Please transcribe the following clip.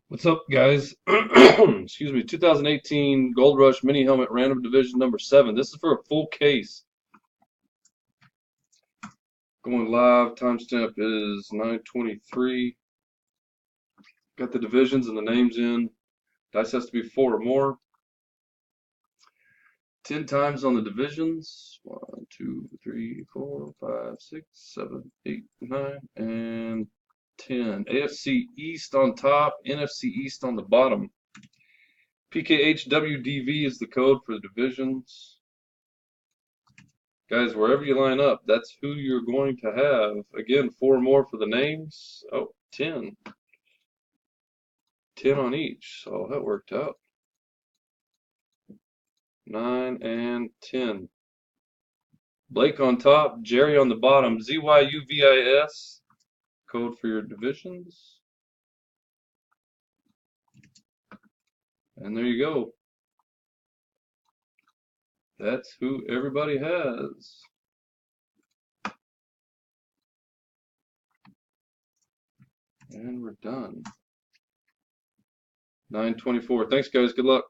What's up, guys? Excuse me. 2018 Gold Rush Mini Helmet Random Division number 7. This is for a full case. Going live. Timestamp is 9:23. Got the divisions and the names in. Dice has to be 4 or more. 10 times on the divisions. 1, 2, 3, 4, 5, 6, 7, 8, 9, and 10. AFC East on top, NFC East on the bottom. PKHWDV is the code for the divisions. Guys, wherever you line up, that's who you're going to have. Again, 4 more for the names. Oh, 10. 10 on each, so that worked out. 9 and 10. Blake on top, Jerry on the bottom. ZYUVIS, code for your divisions. And there you go. That's who everybody has. And we're done. 9:24. Thanks, guys. Good luck.